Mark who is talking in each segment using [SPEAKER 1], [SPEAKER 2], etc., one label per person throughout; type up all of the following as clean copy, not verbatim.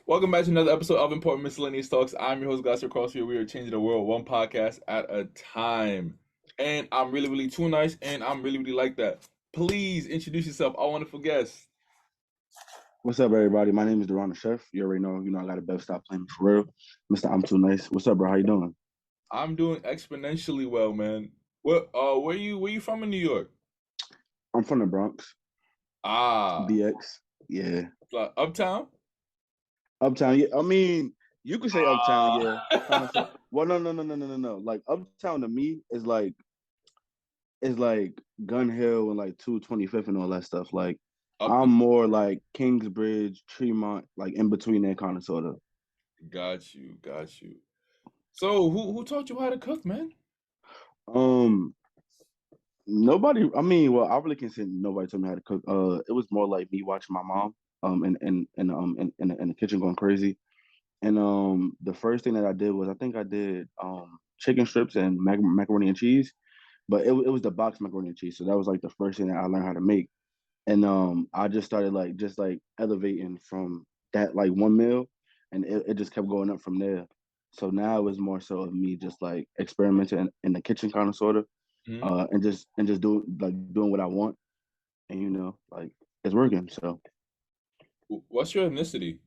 [SPEAKER 1] Welcome back to another episode of Important Miscellaneous Talks. I'm your host, Crossfield. We are changing the world one podcast at a time. And I'm really, really too nice, and I'm really, really like that. Please introduce yourself. I want to forget.
[SPEAKER 2] What's up, everybody? My name is Daron, the chef. You already know, I got a better stop playing me for real. Mr. I'm Too Nice. What's up, bro? How you doing?
[SPEAKER 1] I'm doing exponentially well, man. Where you from in New York?
[SPEAKER 2] I'm from the Bronx,
[SPEAKER 1] Ah,
[SPEAKER 2] BX. Yeah.
[SPEAKER 1] like Uptown.
[SPEAKER 2] Uptown, yeah. I mean, you could say Uptown, yeah. Kind of so.
[SPEAKER 1] Ah,
[SPEAKER 2] Well, no. Like Uptown to me is like Gun Hill and like 225th and all that stuff. Like
[SPEAKER 1] up
[SPEAKER 2] I'm
[SPEAKER 1] the.
[SPEAKER 2] more like Kingsbridge, Tremont, like in between there kind of sort of.
[SPEAKER 1] Got you, got you. So who taught you how to cook, man?
[SPEAKER 2] Um Nobody. I mean, well, I really can't say nobody told me how to cook. It was more like me watching my mom, in the kitchen going crazy. And the first thing that I did was I think I did chicken strips and macaroni and cheese, but it was the box macaroni and cheese. So that was like the first thing that I learned how to make. And I just started like just like elevating from that like one meal, and it just kept going up from there. So now it was more so of me just like experimenting in the kitchen kind of sort of
[SPEAKER 1] Hmm?
[SPEAKER 2] and just doing what I want, and like it's working. So
[SPEAKER 1] What's your ethnicity?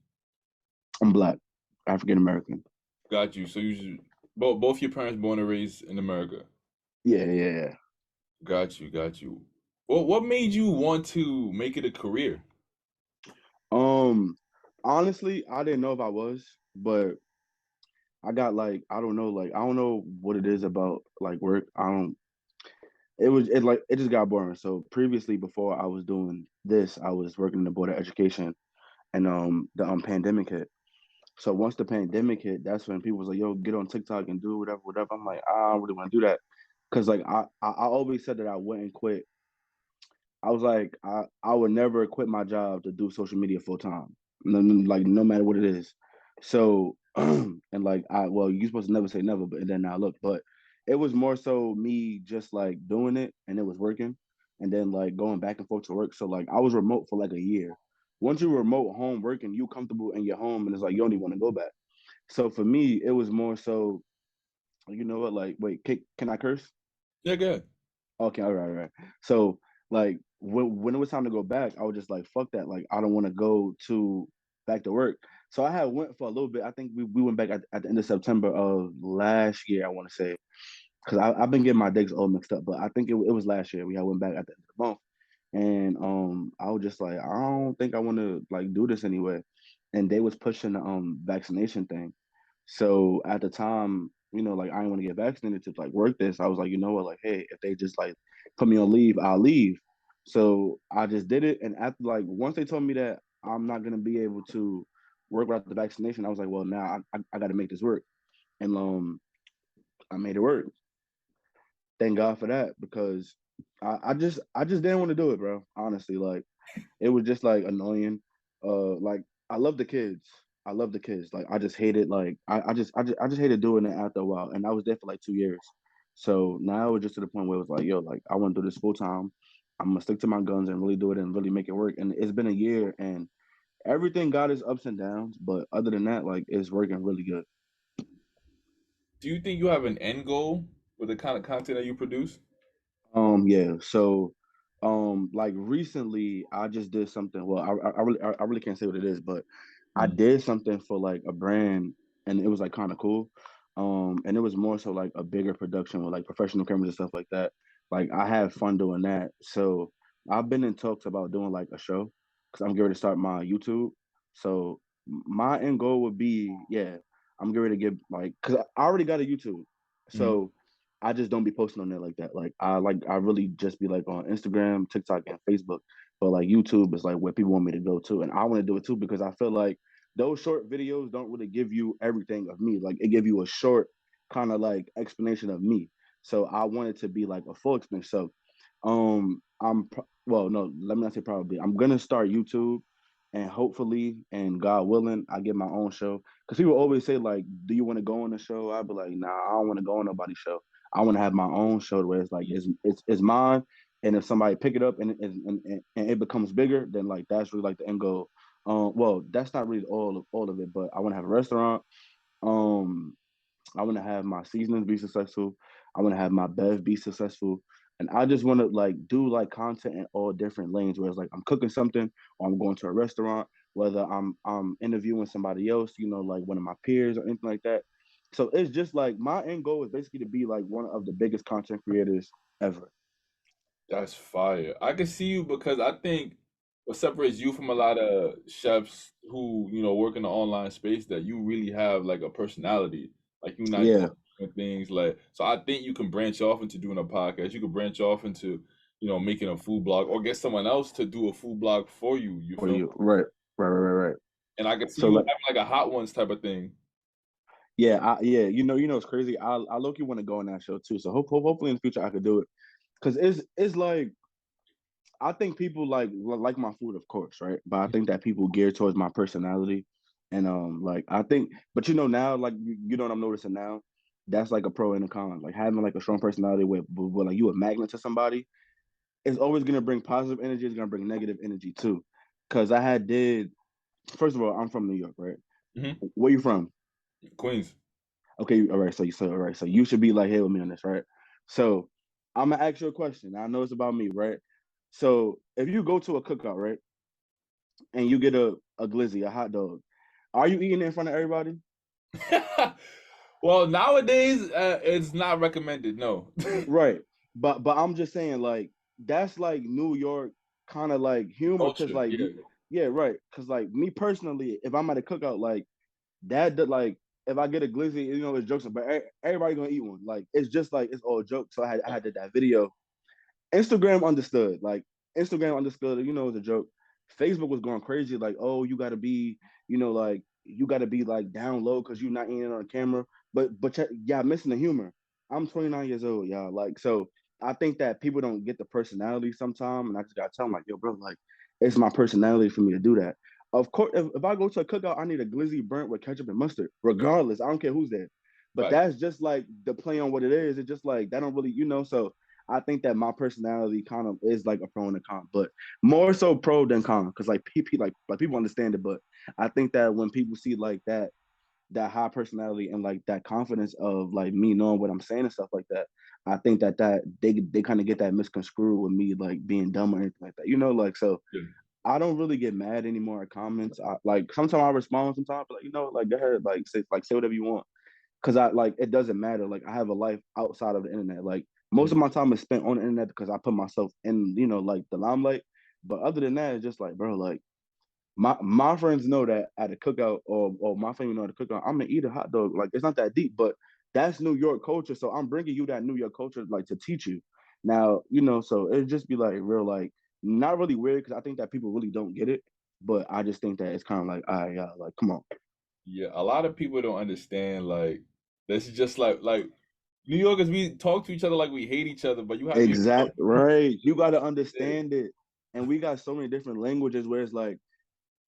[SPEAKER 2] I'm black, African American.
[SPEAKER 1] Got you. So both your parents born and raised in America.
[SPEAKER 2] Yeah.
[SPEAKER 1] Got you, got you. What made you want to make it a career?
[SPEAKER 2] Um, Honestly, I didn't know if I was, but I got like I don't know what it is about like work. I don't. It just got boring. So previously, before I was doing this, I was working in the board of education, and the pandemic hit. So once the pandemic hit, that's when people was like, "Yo, get on TikTok and do whatever, whatever." I'm like, I don't really want to do that because like I always said that I wouldn't quit. I was like, I would never quit my job to do social media full time, like no matter what it is. So and like you're supposed to never say never, but and then now look, but it was more so me just like doing it and it was working, and then like going back and forth to work. So like I was remote for like a year. Once you remote home working, you comfortable in your home, and it's like you don't even want to go back. So for me, it was more so, you know what? Like, wait, can I curse?
[SPEAKER 1] Yeah, good.
[SPEAKER 2] Okay, all right. So like when it was time to go back, I was just like, fuck that. Like I don't want to go to back to work. So I had went for a little bit. I think we went back at the end of September of last year, I want to say. Because I've been getting my dates all mixed up, but I think it was last year. We had went back at the end of the month. And I was just like, I don't think I want to like do this anyway. And they was pushing the vaccination thing. So at the time, like I didn't want to get vaccinated to like work this. I was like, you know what, like, hey, if they just like put me on leave, I'll leave. So I just did it. And after like once they told me that I'm not gonna be able to work without the vaccination, I was like, well, now I got to make this work. And I made it work. Thank God for that because I just didn't want to do it, bro. Honestly, like it was just like annoying. Like I love the kids. I love the kids. Like I just hated like I just hated doing it after a while. And I was there for like 2 years. So now it's just to the point where it was like, yo, like I want to do this full time. I'm gonna stick to my guns and really do it and really make it work. And it's been a year and everything got its ups and downs, but other than that, like it's working really good.
[SPEAKER 1] Do you think you have an end goal with the kind of content that you produce?
[SPEAKER 2] Yeah. So, like recently, I just did something. Well, I really can't say what it is, but I
[SPEAKER 1] Mm.
[SPEAKER 2] did something for like a brand, and it was like kind of cool. And it was more so like a bigger production with like professional cameras and stuff like that. Like I had fun doing that. So I've been in talks about doing like a show because I'm getting ready to start my YouTube. So my end goal would be, yeah, I'm getting ready to get like, cause I already got a YouTube.
[SPEAKER 1] Mm.
[SPEAKER 2] So I just don't be posting on there like that. Like I really just be like on Instagram, TikTok, and Facebook. But like YouTube is like where people want me to go to, and I want to do it too because I feel like those short videos don't really give you everything of me. Like it give you a short kind of like explanation of me. So I want it to be like a full explanation. So well, no, let me not say probably. I'm gonna start YouTube, and hopefully, and God willing, I get my own show. Because people always say like, "Do you want to go on the show?" I'd be like, "Nah, I don't want to go on nobody's show. I want to have my own show where it's like it's mine, and if somebody pick it up and it becomes bigger, then like that's really like the end goal. Well, that's not really all of it, but I want to have a restaurant. Um, I want to have my seasonings be successful. I want to have my bev be successful. And I just want to like do like content in all different lanes where it's like I'm cooking something or I'm going to a restaurant, whether I'm interviewing somebody else, like one of my peers or anything like that. So it's just like my end goal is basically to be like one of the biggest content creators ever.
[SPEAKER 1] That's fire. I can see you because I think what separates you from a lot of chefs who, work in the online space that you really have like a personality. Like you're not
[SPEAKER 2] Yeah,
[SPEAKER 1] just doing things like so I think you can branch off into doing a podcast. You can branch off into, making a food blog or get someone else to do a food blog for you. You
[SPEAKER 2] for
[SPEAKER 1] feel me?
[SPEAKER 2] you. Right, right.
[SPEAKER 1] And I can see
[SPEAKER 2] So
[SPEAKER 1] you
[SPEAKER 2] like
[SPEAKER 1] having like a hot ones type of thing.
[SPEAKER 2] yeah, yeah, it's crazy. I low key want to go on that show too. So hopefully in the future I could do it. Cause it's like I think people like my food, of course, right? But I think that people gear towards my personality, and like I think, but now, like you know what I'm noticing now, that's like a pro and a con. Like having like a strong personality with like you a magnet to somebody is always gonna bring positive energy. It's gonna bring negative energy too. Cause I had did first of all, I'm from New York, right?
[SPEAKER 1] Hmm.
[SPEAKER 2] Where you from?
[SPEAKER 1] Queens.
[SPEAKER 2] Okay, all right. So all right. So you should be like here with me on this, right? So I'm gonna ask you a question. I know it's about me, right? So if you go to a cookout, right? And you get a glizzy, a hot dog. Are you eating it in front of everybody?
[SPEAKER 1] Well, nowadays it's not recommended. No.
[SPEAKER 2] Right. But I'm just saying like that's like New York kind of like humor because
[SPEAKER 1] Culture.
[SPEAKER 2] like
[SPEAKER 1] Yeah.
[SPEAKER 2] yeah, right. Because like me personally, if I'm at a cookout, like like if I get a glizzy, it's jokes, but everybody gonna eat one. Like it's just like it's all jokes. So I had did that video. Instagram understood. Like Instagram understood. It was a joke. Facebook was going crazy. Like, oh, you got to be, like you got to be like down low because you're not eating on camera. But yeah, missing the humor. I'm 29 years old, y'all. Like, so I think that people don't get the personality sometimes, and I just gotta tell them like, yo, bro, like it's my personality for me to do that. Of course, if I go to a cookout, I need a glizzy burnt with ketchup and mustard, regardless. I don't care who's there. But
[SPEAKER 1] Right.
[SPEAKER 2] that's just like the play on what it is. It's just like that don't really, so I think that my personality kind of is like a pro and a con, but more so pro than con, because like people like people understand it. But I think that when people see like that high personality and like that confidence of like me knowing what I'm saying and stuff like that, I think that they kind of get that misconstrued with me like being dumb or anything like that. Like so
[SPEAKER 1] Yeah.
[SPEAKER 2] I don't really get mad anymore at comments. Like sometimes I respond, sometimes but like go ahead, say whatever you want because I like it doesn't matter. Like I have a life outside of the internet. Like most
[SPEAKER 1] Mhm.
[SPEAKER 2] of my time is spent on the internet because I put myself in, like the limelight. But other than that, it's just like, bro, like my friends know that at a cookout or my family know at a cookout, I'm gonna eat a hot dog. Like it's not that deep, but that's New York culture. So I'm bringing you that New York culture like to teach you. Now, so it'd just be like real, like not really weird because I think that people really don't get it. But I just think that it's kind of like, all right, yeah, like come on.
[SPEAKER 1] Yeah, a lot of people don't understand like this is just like New Yorkers we talk to each other like we hate each other, but you have to be
[SPEAKER 2] Exact right. You got to
[SPEAKER 1] yeah,
[SPEAKER 2] understand it. And we got so many different languages where it's like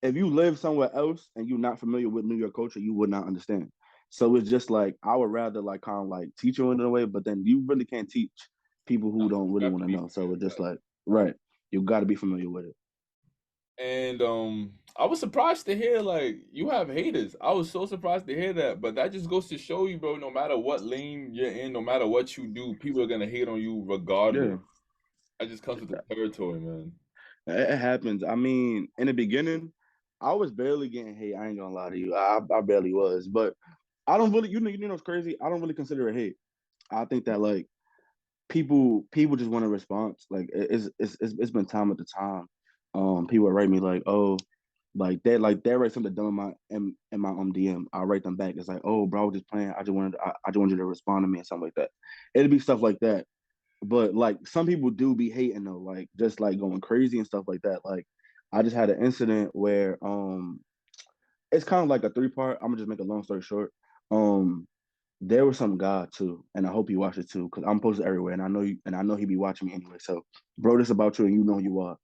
[SPEAKER 2] if you live somewhere else and you're not familiar with New York culture, you would not understand. So it's just like I would rather like kind of like teach you in a way, but then you really can't teach people who don't
[SPEAKER 1] you
[SPEAKER 2] really
[SPEAKER 1] have
[SPEAKER 2] want
[SPEAKER 1] to
[SPEAKER 2] to
[SPEAKER 1] be
[SPEAKER 2] know. So
[SPEAKER 1] familiar
[SPEAKER 2] it's
[SPEAKER 1] with
[SPEAKER 2] just
[SPEAKER 1] that.
[SPEAKER 2] like right, you got to be familiar with it.
[SPEAKER 1] And I was surprised to hear like you have haters. I was so surprised to hear that, but that just goes to show you, bro, no matter what lane you're in, no matter what you do, people are gonna hate on you regardless.
[SPEAKER 2] Yeah,
[SPEAKER 1] That just comes with the territory, man.
[SPEAKER 2] it happens. I mean, in the beginning, I was barely getting hate. I ain't gonna lie to you. I barely was, but I don't really, what's crazy? I don't really consider it hate. I think that like people just want a response. Like it's been time at the time. People write me like, oh, they write something dumb in my DM. I write them back. It's like, oh, bro, I was just playing. I just wanted you to respond to me and something like that. It'll be stuff like that. But like some people do be hating though, like just like going crazy and stuff like that. Like I just had an incident where it's kind of like a three-part. I'm gonna just make a long story short. Um there was some guy too, and I hope you watch it too, because I'm posted everywhere, and I know you, and I know he be watching me anyway. So, bro, this about you, and you know who you are.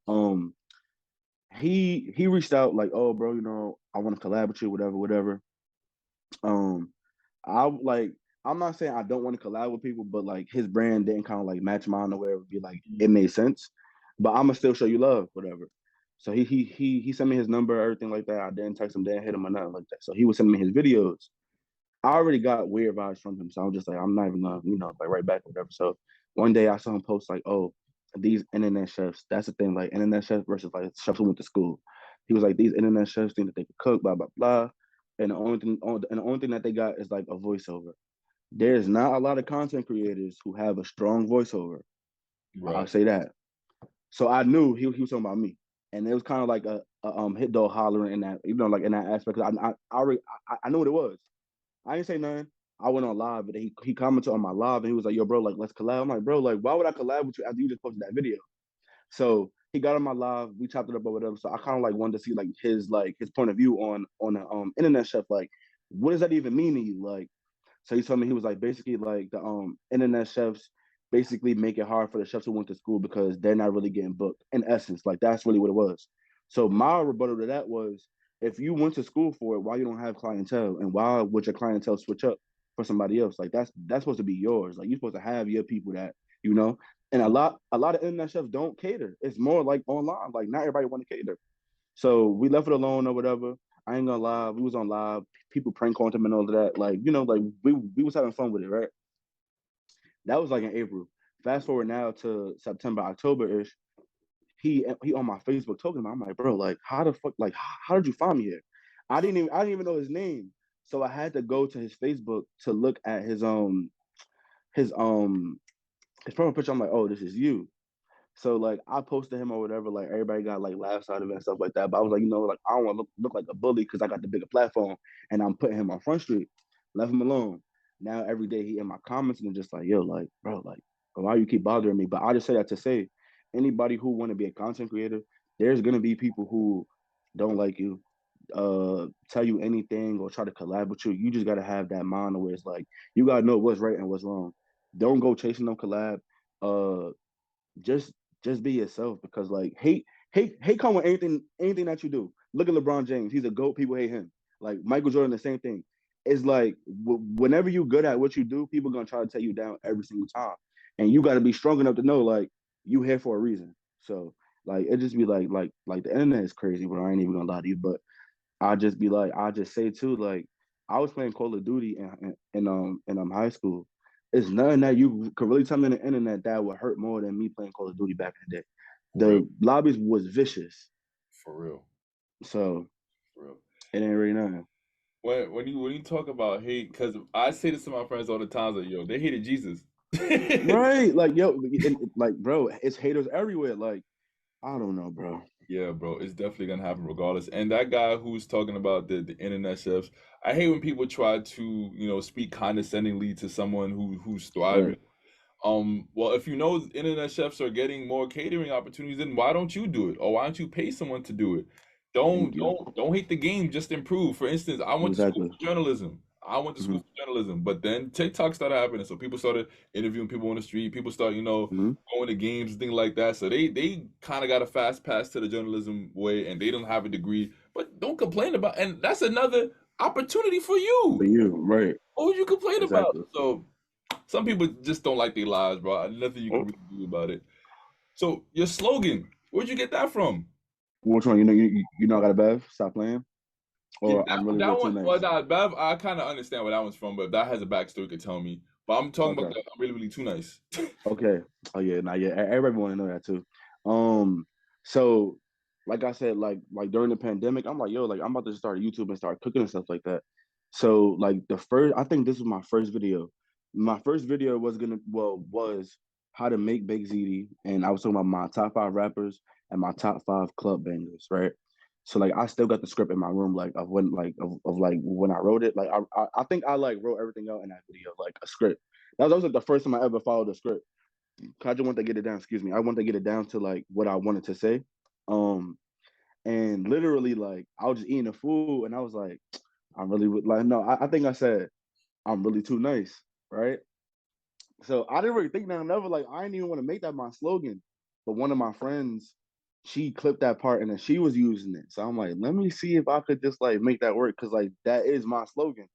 [SPEAKER 2] Um, he reached out like, oh, bro, I want to collab with you, whatever, whatever. Um, I like, I'm not saying I don't want to collab with people, but like his brand didn't kind of like match mine, or where it would be like it made sense. But I'm gonna still show you love, whatever. So he sent me his number, everything like that. I didn't text him, didn't hit him or nothing like that. So he was sending me his videos. I already got weird vibes from him, so I'm just like, I'm not even gonna, like right back or whatever. So one day I saw him post like, oh, these internet chefs. That's the thing, like internet chefs versus like chefs who went to school. He was like, these internet chefs think that they could cook, blah blah blah, and the only thing that they got is like a voiceover. There's not a lot of content creators who have a strong voiceover. I'll
[SPEAKER 1] Right.
[SPEAKER 2] say that. So I knew he was talking about me, and it was kind of like a hit dog hollering in that, like in that aspect. 'Cause I knew what it was. I didn't say nothing. I went on live, but he commented on my live, and he was like, "Yo, bro, like let's collab." I'm like, "Bro, like why would I collab with you after you just posted that video?" So he got on my live, we chopped it up or whatever. So I kind of like wanted to see like his point of view on the internet chef. Like, what does that even mean to you? Like, so he told me he was like basically like the internet chefs basically make it hard for the chefs who went to school because they're not really getting booked. In essence, like that's really what it was. So my rebuttal to that was, if you went to school for it, why you don't have clientele, and why would your clientele switch up for somebody else? Like that's supposed to be yours. Like you're supposed to have your people that you know. And a lot of internet chefs don't cater. It's more like online. Like not everybody want to cater. So we left it alone or whatever. I ain't gonna lie, we was on live, people prank calling him and all of that. Like, like we was having fun with it, right? That was like in April. Fast forward now to September, October-ish. He on my Facebook talking about. I'm like, bro, like how the fuck, like how did you find me here? I didn't even know his name. So I had to go to his Facebook to look at his his profile picture. I'm like, oh, this is you. So like I posted him or whatever, like everybody got like laughs out of it and stuff like that. But I was like, like I don't want to look like a bully because I got the bigger platform and I'm putting him on Front Street. Left him alone. Now every day he in my comments and just like, yo, like, bro, like, why you keep bothering me? But I just say that to say, anybody who want to be a content creator, there's gonna be people who don't like you, tell you anything or try to collab with you. You just gotta have that mind where it's like you gotta know what's right and what's wrong. Don't go chasing no collab. Uh, just just be yourself because like hate come with anything that you do. Look at LeBron James. He's a GOAT. People hate him. Like Michael Jordan, the same thing. It's like whenever you're good at what you do, people gonna try to take you down every single time, and you got to be strong enough to know like you here for a reason. So like it just be like the internet is crazy, but I ain't even gonna lie to you. But I just say too, like I was playing Call of Duty in high school. It's nothing that you could really tell me on the internet that would hurt more than me playing Call of Duty back in the day.
[SPEAKER 1] For real.
[SPEAKER 2] The lobbies was vicious,
[SPEAKER 1] For real.
[SPEAKER 2] so
[SPEAKER 1] For real.
[SPEAKER 2] it ain't really nothing.
[SPEAKER 1] When you talk about hate, because I say this to my friends all the time, like yo, they hated Jesus.
[SPEAKER 2] Right? Like yo, like bro, it's haters everywhere. Like I don't know, bro.
[SPEAKER 1] Yeah, bro, it's definitely gonna happen regardless. And that guy who's talking about the internet chefs, I hate when people try to speak condescendingly to someone who's thriving.
[SPEAKER 2] Right?
[SPEAKER 1] Well, if you know internet chefs are getting more catering opportunities, then why don't you do it? Or why don't you pay someone to do it? Don't
[SPEAKER 2] Thank you.
[SPEAKER 1] don't don't hate the game, just improve. For instance, I went to school
[SPEAKER 2] Exactly.
[SPEAKER 1] for journalism. I went to school
[SPEAKER 2] Hmm.
[SPEAKER 1] for journalism, but then TikTok started happening. So people started interviewing people on the street. People start,
[SPEAKER 2] Hmm.
[SPEAKER 1] going to games and things like that. So they kind of got a fast pass to the journalism way, and they don't have a degree. But don't complain about, and that's another opportunity for
[SPEAKER 2] For
[SPEAKER 1] you.
[SPEAKER 2] you, right?
[SPEAKER 1] What would you complain about?
[SPEAKER 2] Exactly.
[SPEAKER 1] So some people just don't like their lives, bro. Nothing you can
[SPEAKER 2] Oh,
[SPEAKER 1] really do about it. So your slogan, where'd you get that from?
[SPEAKER 2] which one? You know I got a Bev. Stop playing.
[SPEAKER 1] Yeah,
[SPEAKER 2] Or I'm really
[SPEAKER 1] that
[SPEAKER 2] really too
[SPEAKER 1] one. Well,
[SPEAKER 2] nice.
[SPEAKER 1] nah, Bev, I kind of understand where that one's from, but if that has a backstory, you could tell me. But I'm talking about
[SPEAKER 2] Okay.
[SPEAKER 1] the I'm really, really too nice.
[SPEAKER 2] Okay. Oh yeah, nah, yeah. Everybody want to know that too. Um, so like I said, like during the pandemic, I'm like, yo, like I'm about to start YouTube and start cooking and stuff like that. So like I think this was my first video. My first video was how to make baked ziti, and I was talking about my top five rappers and my top five club bangers, right? So like I still got the script in my room, like of when of like when I wrote it. Like I think I like wrote everything out in that video, like a script. That was like the first time I ever followed a script. I just want to get it down. Excuse me. I want to get it down to like what I wanted to say. Um, and literally, like I was just eating the food, and I was like, I'm really like, no, I think I said I'm really too nice, right? So I didn't really think that. Never like I didn't even want to make that my slogan, but one of my friends, she clipped that part and then she was using it. So I'm like, let me see if I could just like make that work because like that is my slogan.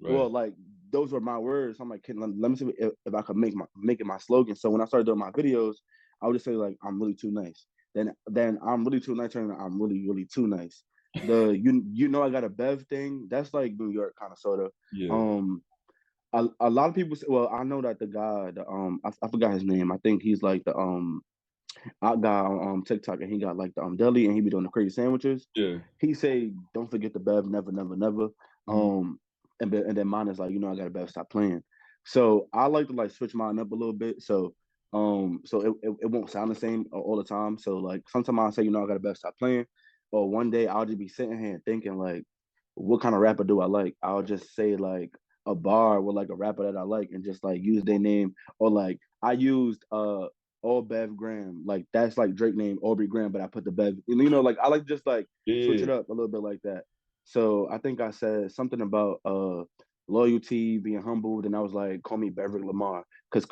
[SPEAKER 1] Right.
[SPEAKER 2] Well, like those were my words. I'm like, let me see if I could make it my slogan. So when I started doing my videos, I would just say like, I'm really too nice. then I'm really too nice, and I'm really really too nice. You know I got a Bev thing. That's like New York kind of sort of.
[SPEAKER 1] Yeah.
[SPEAKER 2] Um, a lot of people say, well, I know that the guy, I forgot his name. I think he's like the out guy on TikTok, and he got like the deli, and he be doing the crazy sandwiches.
[SPEAKER 1] Yeah.
[SPEAKER 2] He say, "Don't forget the Bev, never, never, never."
[SPEAKER 1] Mhm.
[SPEAKER 2] Um, and then mine is like, I got a Bev, stop playing. So I like to like switch mine up a little bit. So it won't sound the same all the time. So like sometimes I say, I got a Bev, stop playing. Or one day I'll just be sitting here and thinking like, what kind of rapper do I like? I'll just say like a bar with like a rapper that I like, and just like use their name. Or like I used all Bev Graham. Like that's like Drake name, Aubrey Graham, but I put the Bev. Like I like just like switch
[SPEAKER 1] Yeah.
[SPEAKER 2] it up a little bit like that. So I think I said something about loyalty, being humble. Then I was like, call me Beverly Lamar, because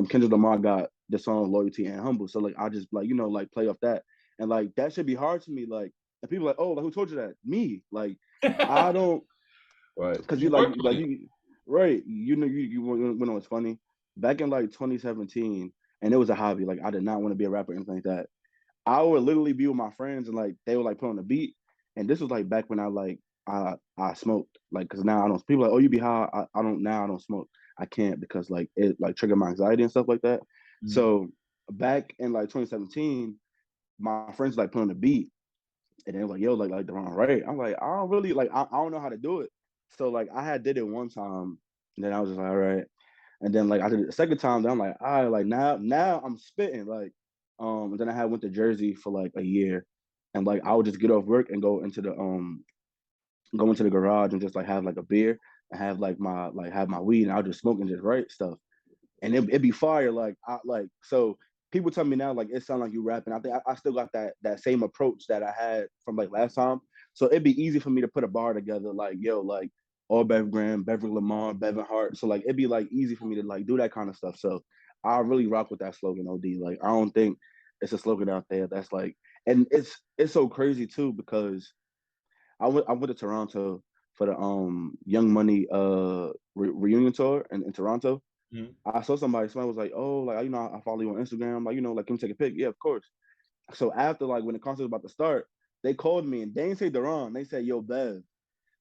[SPEAKER 2] Kendrick Lamar got the song Loyalty and Humble. So like I just like like play off that, and like that should be hard to me. Like, and people like, oh, like who told you that? Me. Like I don't,
[SPEAKER 1] Right.
[SPEAKER 2] because
[SPEAKER 1] You worked on it.
[SPEAKER 2] you right. You know what's funny? Back in like 2017, and it was a hobby. Like I did not want to be a rapper or anything like that. I would literally be with my friends, and like they would like put on the beat. And this was like back when I smoked. Like, because now I don't. People are like, oh, you be high. I don't now. I don't smoke. I can't, because like it like triggered my anxiety and stuff like that.
[SPEAKER 1] Mhm.
[SPEAKER 2] So back in like 2017, my friends like put on the beat, and they were like, yo, like the wrong right. I'm like, I don't really like. I don't know how to do it. So like I had did it one time, and then I was just like, all right. And then like I did it the second time, then I'm like, all right, like now I'm spitting. Like and then I had went to Jersey for like a year, and like I would just get off work and go into the garage and just like have like a beer and have like have my weed, and I'll just smoke and just write stuff. And it'd be fire. Like I like so people tell me now like it sounds like you rapping. I think I still got that same approach that I had from like last time. So it'd be easy for me to put a bar together like, yo, like all Bev Graham, Beverly Lamar, Bevan Hart. So like it'd be like easy for me to like do that kind of stuff. So I really rock with that slogan, OD. Like I don't think it's a slogan out there that's like, and it's so crazy too, because I went to Toronto for the Young Money reunion tour in Toronto.
[SPEAKER 1] Mhm.
[SPEAKER 2] I saw somebody was like, oh, like I follow you on Instagram, like like can we take a pic? Yeah, of course. So after like when the concert was about to start, they called me, and they didn't say Daron, they said yo Bev.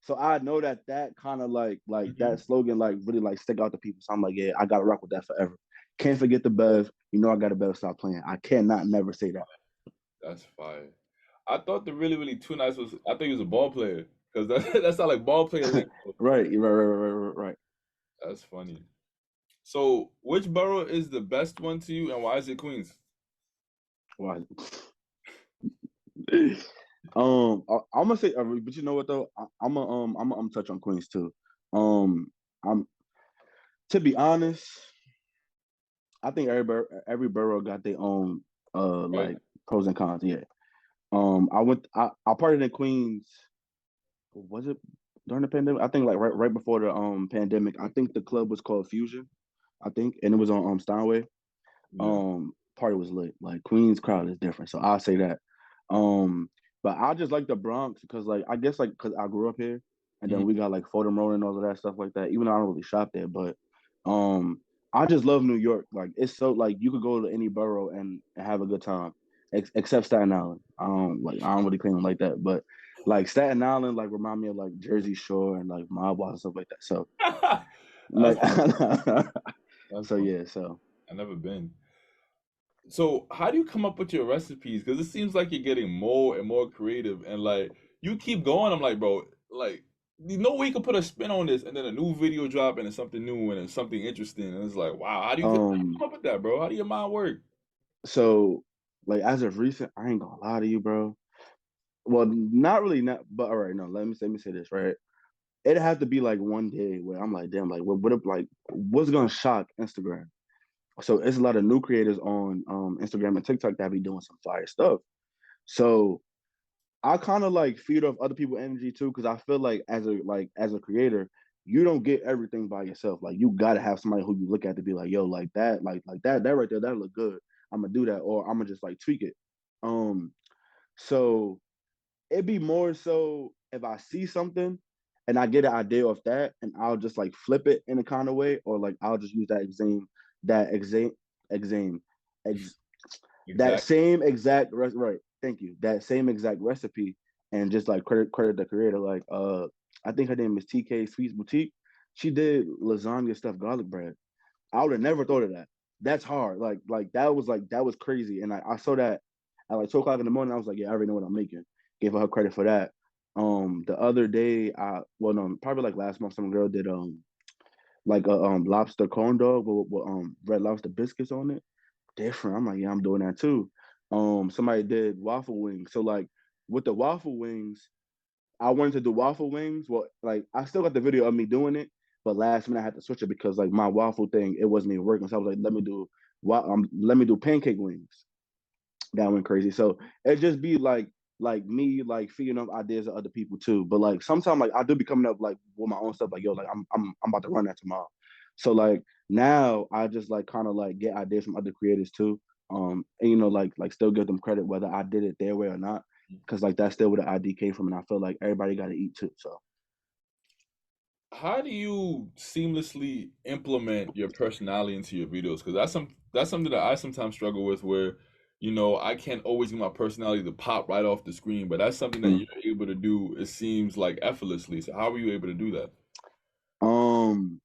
[SPEAKER 2] So I know that kind of like
[SPEAKER 1] Mhm.
[SPEAKER 2] that slogan like really like stick out to people. So I'm like, yeah, I gotta rock with that forever. Can't forget the Bev. I got a Bev, stop playing. I cannot never say that.
[SPEAKER 1] That's fire. I thought the really really too nice was. I think he was a ball player because that that's not like ball player lingo.
[SPEAKER 2] Right, right.
[SPEAKER 1] That's funny. So, which borough is the best one to you, and why is it Queens?
[SPEAKER 2] Why? I'm gonna say, but you know what though? I'm gonna touch on Queens too. Um, I'm to be honest, I think every borough got their own
[SPEAKER 1] Right?
[SPEAKER 2] like pros and cons. Yeah. I partied in Queens. Was it during the pandemic? I think like right before the pandemic. I think the club was called Fusion. I think, and it was on Steinway.
[SPEAKER 1] Yeah.
[SPEAKER 2] Party was lit. Like Queens crowd is different, so I'll say that. Um, but I just like the Bronx because like I guess like because I grew up here, and then
[SPEAKER 1] Mhm.
[SPEAKER 2] we got like Fordham Road and all of that stuff like that. Even though I don't really shop there, but um, I just love New York. Like it's so like you could go to any borough and have a good time, except Staten Island. I don't really claim like that, but like Staten Island like remind me of like Jersey Shore and like Mob and stuff like that. So
[SPEAKER 1] That's
[SPEAKER 2] like
[SPEAKER 1] that's
[SPEAKER 2] so
[SPEAKER 1] fun.
[SPEAKER 2] yeah, so.
[SPEAKER 1] I never been. So, how do you come up with your recipes? Because it seems like you're getting more and more creative, and like you keep going. I'm like, bro, like you know we can put a spin on this, and then a new video drop, and it's something new and it's something interesting, and it's like, wow, how do you
[SPEAKER 2] um
[SPEAKER 1] come up with that, bro? How do your mind work?
[SPEAKER 2] So, like as of recent, I ain't gonna lie to you, bro. Well, not really, not. But all right, no. Let me say this right. It has to be like one day where I'm like, damn, like what if like what's gonna shock Instagram? So it's a lot of new creators on Instagram and TikTok that be doing some fire stuff. So I kind of like feed off other people's energy too, because I feel like as a creator, you don't get everything by yourself. Like you gotta have somebody who you look at to be like, yo, like that, like that right there, that look good. I'm gonna do that, or I'm gonna just like tweak it. Um, so it'd be more so if I see something and I get an idea of that, and I'll just like flip it in a kind of way, or like I'll just use that exam, exam, ex, That
[SPEAKER 1] Exactly.
[SPEAKER 2] same exact right. Thank you. That same exact recipe, and just like credit the creator. Like I think her name is TK Sweets Boutique. She did lasagna stuffed garlic bread. I would have never thought of that. That's hard. That was crazy. And I saw that at like 2 o'clock in the morning. I was like, yeah, I already know what I'm making. Gave her credit for that. The other day, well, no, probably like last month, some girl did like a lobster corn dog with red lobster biscuits on it. Different. I'm like, yeah, I'm doing that too. Somebody did waffle wings. So like with the waffle wings, I wanted to do waffle wings. Well, like I still got the video of me doing it, but last minute I had to switch it because like my waffle thing it wasn't even working. So I was like, let me do pancake wings. That went crazy. So it just be like me like feeding up ideas to other people too. But like sometimes like I do be coming up like with my own stuff. Like yo, like I'm about to run that tomorrow. So like now I just like kind of like get ideas from other creators too. And like still give them credit whether I did it their way or not. Cause like that's still where the ID came from, and I feel like everybody got to eat too. So
[SPEAKER 1] How do you seamlessly implement your personality into your videos? Because that's something that I sometimes struggle with, where I can't always get my personality to pop right off the screen, but that's something that
[SPEAKER 2] mm.
[SPEAKER 1] you're able to do. It seems like effortlessly. So how are you able to do that?
[SPEAKER 2] um,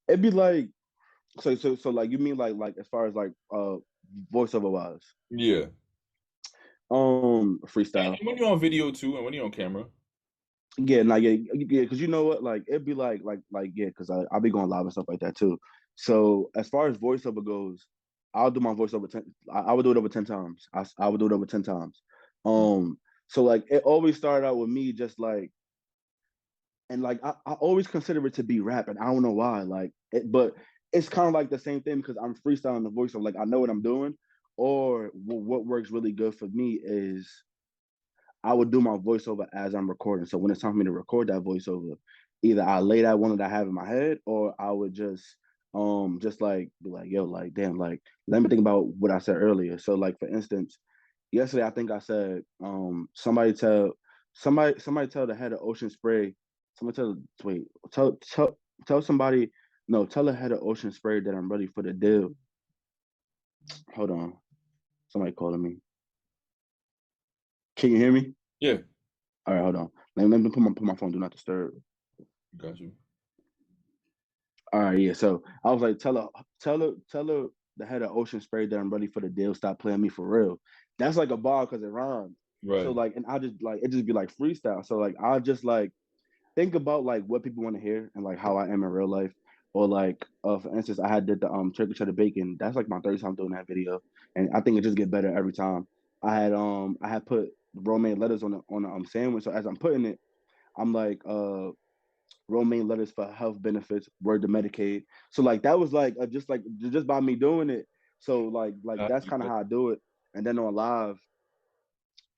[SPEAKER 2] it'd be like so like you mean like as far as like voiceover wise,
[SPEAKER 1] Yeah, and
[SPEAKER 2] freestyle.
[SPEAKER 1] when you're on video too, and when you're on camera.
[SPEAKER 2] Yeah, nah, yeah, because you know what, like it'd be like yeah, because I'll be going live and stuff like that too. So as far as voiceover goes, I'll do my voiceover I would do it over 10 times. I would do it over 10 times.
[SPEAKER 1] Mm.
[SPEAKER 2] So like it always started out with me just like, and like I always consider it to be rap, and I don't know why. But it's kind of like the same thing because I'm freestyling the voiceover. Like I know what I'm doing, or what works really good for me is I would do my voiceover as I'm recording. So when it's time for me to record that voiceover, either I lay that one that I have in my head, or I would just like be like, yo, like damn, like let me think about what I said earlier. So like for instance, yesterday I think I said, somebody tell the head of Ocean Spray, somebody tell wait, tell somebody, no, tell the head of Ocean Spray that I'm ready for the deal. Hold on. Somebody calling me. Can you hear me?
[SPEAKER 1] Yeah,
[SPEAKER 2] All right, hold on. Let me put my phone do not disturb.
[SPEAKER 1] got you.
[SPEAKER 2] All right, yeah. So I was like, tell her the head of Ocean Spray that I'm ready for the deal. Stop playing me for real. That's like a bar because it rhymes. So
[SPEAKER 1] Right.
[SPEAKER 2] like, and I just like it just be like freestyle. So like I just like think about like what people want to hear and like how I am in real life. Or like, for instance, I had did the turkey cheddar bacon. That's like my third time doing that video, and I think it just get better every time. I had put romaine lettuce on the sandwich. So as I'm putting it, I'm like romaine lettuce for health benefits, word to Medicaid. So like that was like just by me doing it. So like
[SPEAKER 1] Got
[SPEAKER 2] that's
[SPEAKER 1] you.
[SPEAKER 2] kind of how I do it. And then on live,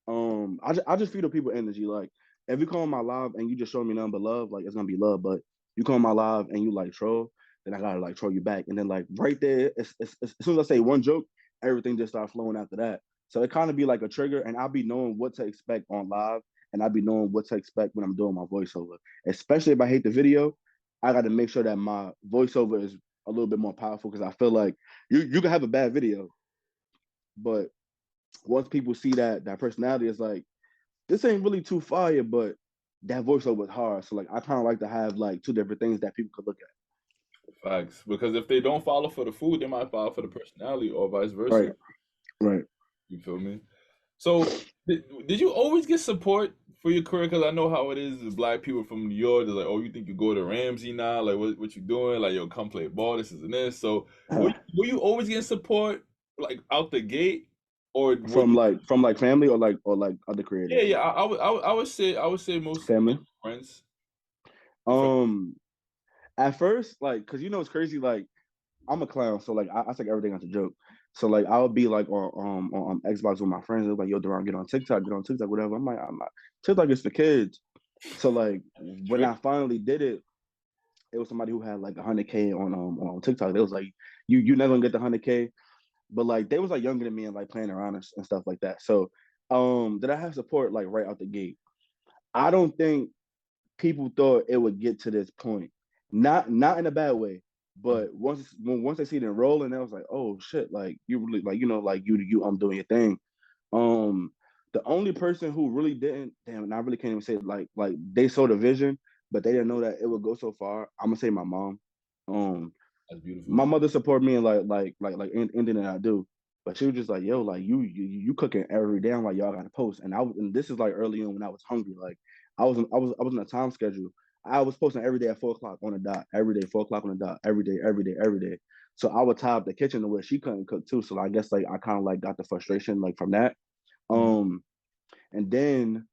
[SPEAKER 2] I just feed the people energy. Like if you come on my live and you just show me nothing but love, like it's gonna be love. But you come on my live and you like troll, then I gotta like troll you back. And then like right there, as soon as I say one joke, everything just starts flowing after that. So it kind of be like a trigger, and I'll be knowing what to expect on live, and I'll be knowing what to expect when I'm doing my voiceover. Especially if I hate the video, I got to make sure that my voiceover is a little bit more powerful because I feel like you can have a bad video, but once people see that personality, it's like this ain't really too fire, but that voiceover is hard. So like I kind of like to have like two different things that people could look at.
[SPEAKER 1] Facts. Because if they don't follow for the food, they might follow for the personality, or vice versa.
[SPEAKER 2] Right, right.
[SPEAKER 1] You feel me? So, did you always get support for your career? Because I know how it is with black people from New York. They're like, "Oh, you think you go to Ramsey now? Like, what you doing? Like, yo, come play ball. This is and this." So, were you always getting support like out the gate, or were you?
[SPEAKER 2] From like family or like other
[SPEAKER 1] Yeah,
[SPEAKER 2] creators.
[SPEAKER 1] yeah. I would say most
[SPEAKER 2] Family.
[SPEAKER 1] friends. You feel?
[SPEAKER 2] Um, at first, like, cause it's crazy. Like, I'm a clown, so like I take everything as a joke. So like I would be like on Xbox with my friends. They're like, "Yo, Daron, get on TikTok, whatever." I'm like, I'm not. TikTok is for kids. So like when
[SPEAKER 1] True.
[SPEAKER 2] I finally did it, it was somebody who had like 100K on TikTok. They was like, "You never gonna get the 100K," but like they was like younger than me and like playing around and stuff like that. So did I have support like right out the gate? I don't think people thought it would get to this point. Not in a bad way. But once they see it rolling, I was like, oh shit, like you really like like you doing your thing. Um, the only person who really didn't, damn, and I really can't even say it, like they saw the vision, but they didn't know that it would go so far. I'm gonna say my mom. Um,
[SPEAKER 1] That's beautiful.
[SPEAKER 2] my mother support me in anything that I do. But she was just like, yo, like you cooking every day. I'm like, y'all gotta post. And this is like early on when I was hungry. Like I was in a time schedule. I was posting every day at 4 o'clock on the dot. Every day, 4 o'clock on the dot. Every day, every day, every day. So I would tie up the kitchen to where she couldn't cook too. So I guess like I kind of like got the frustration like from that.
[SPEAKER 1] Mhm.
[SPEAKER 2] Um and then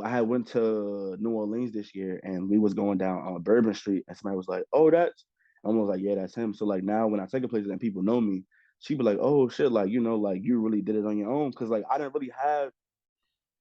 [SPEAKER 2] I had went to New Orleans this year, and we was going down Bourbon Street, and somebody was like, "Oh, that's," I was like, "Yeah, that's him." So like now, when I take a place and people know me, she be like, "Oh shit, like like you really did it on your own," because like I didn't really have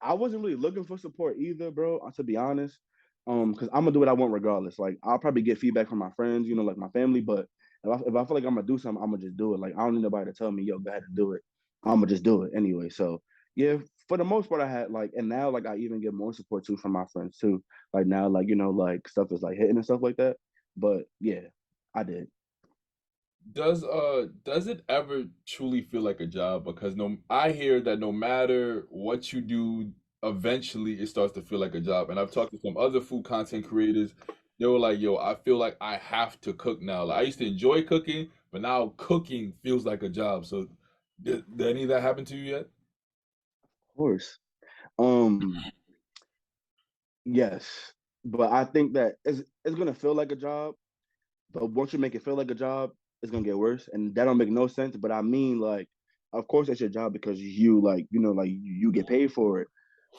[SPEAKER 2] I wasn't really looking for support either, bro. To be honest, because I'm gonna do what I want regardless. Like I'll probably get feedback from my friends, like my family. But if I feel like I'm gonna do something, I'm gonna just do it. Like I don't need nobody to tell me, yo, go ahead and do it. I'm gonna just do it anyway. So yeah, for the most part, I had like, and now like I even get more support too from my friends too. Like now, like like stuff is like hitting and stuff like that. But yeah, I did.
[SPEAKER 1] Does it ever truly feel like a job? Because no, I hear that no matter what you do, eventually it starts to feel like a job. And I've talked to some other food content creators. They were like, "Yo, I feel like I have to cook now. Like I used to enjoy cooking, but now cooking feels like a job." So, did any of that happen to you yet?
[SPEAKER 2] Of course. Um, yes, but I think that it's gonna feel like a job. But once you make it feel like a job, it's gonna get worse, and that don't make no sense. But I mean, like, of course, it's your job because you like, like you get paid for it.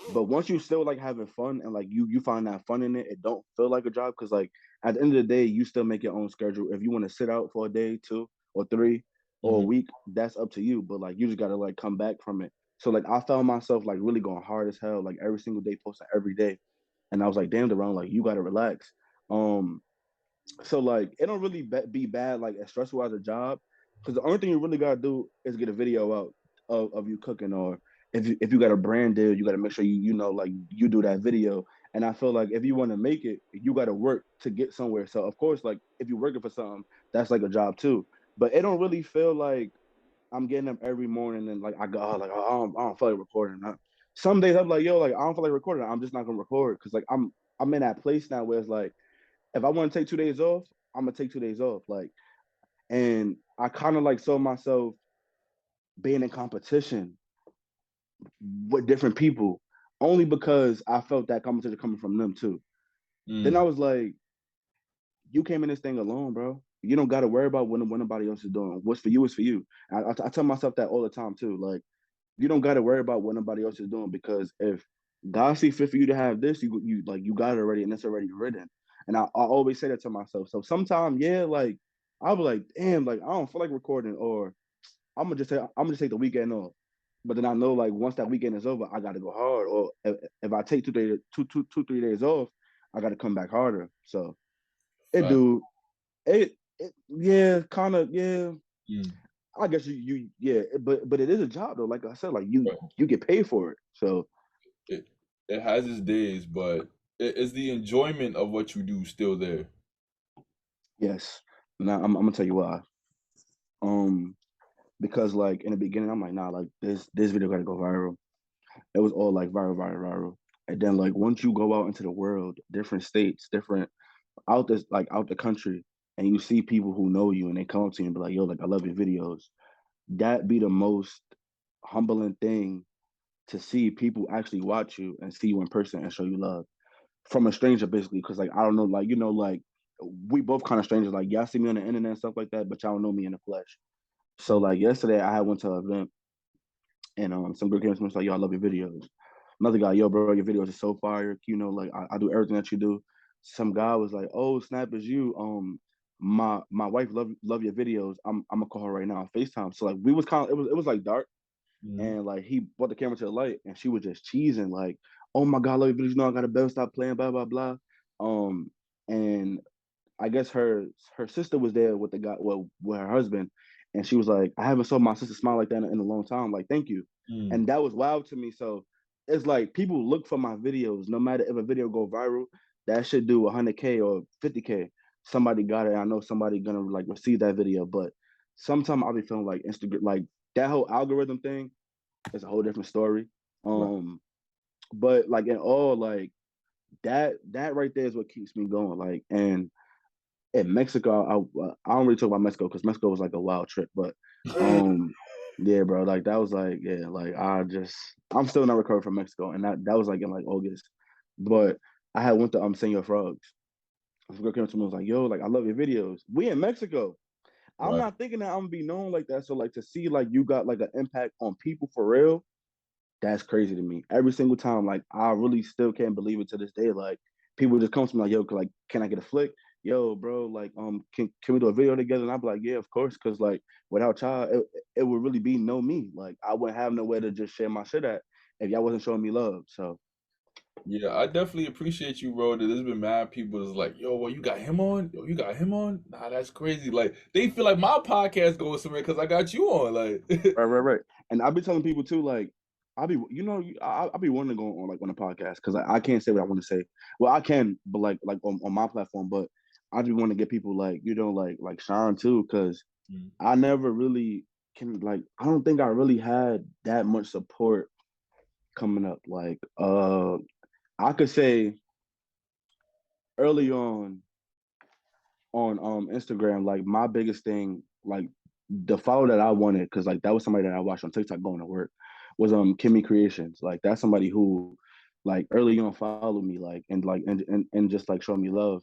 [SPEAKER 2] But once you still like having fun and like you find that fun in it, it don't feel like a job because like at the end of the day, you still make your own schedule. If you want to sit out for a day, two or three or a
[SPEAKER 1] Hmm.
[SPEAKER 2] week, that's up to you. But like you just gotta like come back from it. So like I found myself like really going hard as hell, like every single day, posting every day, and I was like, damn, Daron, like you gotta relax. Um, so like it don't really be bad like as stressful as a job because the only thing you really gotta do is get a video out of you cooking or if you got a brand deal you gotta make sure like you do that video. And I feel like if you want to make it you gotta work to get somewhere. So of course like if you're working for something that's like a job too, but it don't really feel like I'm getting up every morning and like I go like I don't feel like recording. Some days I'm like yo like I don't feel like recording. I'm just not gonna record because like I'm in that place now where it's like if I want to take 2 days off, I'm gonna take 2 days off. Like, and I kind of like saw myself being in competition with different people, only because I felt that competition coming from them too. Then I
[SPEAKER 1] Mm.
[SPEAKER 2] was like, you came in this thing alone, bro. You don't got to worry about what nobody else is doing. What's for you is for you. I tell myself that all the time too. Like, you don't got to worry about what nobody else is doing because if God see fit for you to have this, you like you got it already and it's already written. And I always say that to myself. So sometimes, yeah, like I'll be like, damn, like I don't feel like recording, or I'm gonna just take the weekend off. But then I know like once that weekend is over, I gotta go hard. Or if I take 2 days, 3 days off, I gotta come back harder. So it
[SPEAKER 1] Fact.
[SPEAKER 2] do it yeah, kind of yeah.
[SPEAKER 1] Mm.
[SPEAKER 2] I guess you yeah, but it is a job though. Like I said, like you get paid for it. So
[SPEAKER 1] It it has its days, but is the enjoyment of what you do still there?
[SPEAKER 2] yes. Now I'm gonna tell you why. Um, because like in the beginning, I'm like, nah, like this video gotta go viral. It was all like viral, viral, viral. And then like once you go out into the world, different states, different out the country, and you see people who know you and they come up to you and be like, yo, like I love your videos. That be the most humbling thing to see people actually watch you and see you in person and show you love from a stranger basically because like I don't know like like we both kind of strangers like y'all see me on the internet and stuff like that but y'all don't know me in the flesh. So
[SPEAKER 1] Mm.
[SPEAKER 2] like yesterday I had went to an event and some girl came to me and was like yo I love your videos. Another guy yo bro your videos are so fire like I do everything that you do. Some guy was like oh snap is you my wife love your videos. I'm gonna call her right now on FaceTime. So like we was kind of it was like dark
[SPEAKER 1] Mm.
[SPEAKER 2] and like he brought the camera to the light and she was just cheesing like oh my god I love your videos I gotta better stop playing blah blah blah. um and I guess her sister was there with the guy well with her husband and she was like I haven't saw my sister smile like that in a long time like thank you.
[SPEAKER 1] Mm.
[SPEAKER 2] And that was wild to me. So it's like people look for my videos no matter if a video go viral that should do 100K or 50K. somebody got it. I know somebody gonna like receive that video, but sometimes I'll be feeling like Instagram, like that whole algorithm thing is a whole different story.
[SPEAKER 1] Right.
[SPEAKER 2] But like in all, like that right there is what keeps me going. Like, and in Mexico, I don't really talk about Mexico because Mexico was like a wild trip, but um, yeah, bro, like that was like yeah, like I'm still not recovered from Mexico, and that was like in like August, but I had went to Senor Frogs. A girl came up to me and was like, "Yo, like I love your videos. We in Mexico." I'm
[SPEAKER 1] Right.
[SPEAKER 2] not thinking that I'm gonna be known like that. So like to see like you got like an impact on people for real, that's crazy to me. Every single time, like I really still can't believe it to this day. Like people just come to me like, "Yo, like can I get a flick?" Yo, bro, like can we do a video together? And I'd be like, "Yeah, of course," because like without y'all, it would really be no me. Like I wouldn't have nowhere to just share my shit at if y'all wasn't showing me love. So
[SPEAKER 1] Yeah, I definitely appreciate you, bro. That there's been mad people that's like, yo, well, you got him on? Yo, you got him on? Nah, that's crazy. Like they feel like my podcast goes somewhere because I got you on. Like,
[SPEAKER 2] right. And I'll be telling people too, like I'll be, I'll be wanting to go on like on a podcast because I can't say what I want to say. Well, I can, but like on my platform, but I just want to get people like like shine too because
[SPEAKER 1] mm,
[SPEAKER 2] I never really can like I don't think I really had that much support coming up. Like I could say early on Instagram, like my biggest thing, like the follow that I wanted, because like that was somebody that I watched on TikTok going to work, was Kimmy Creations. Like that's somebody who like early on followed me, like and just like showed me love,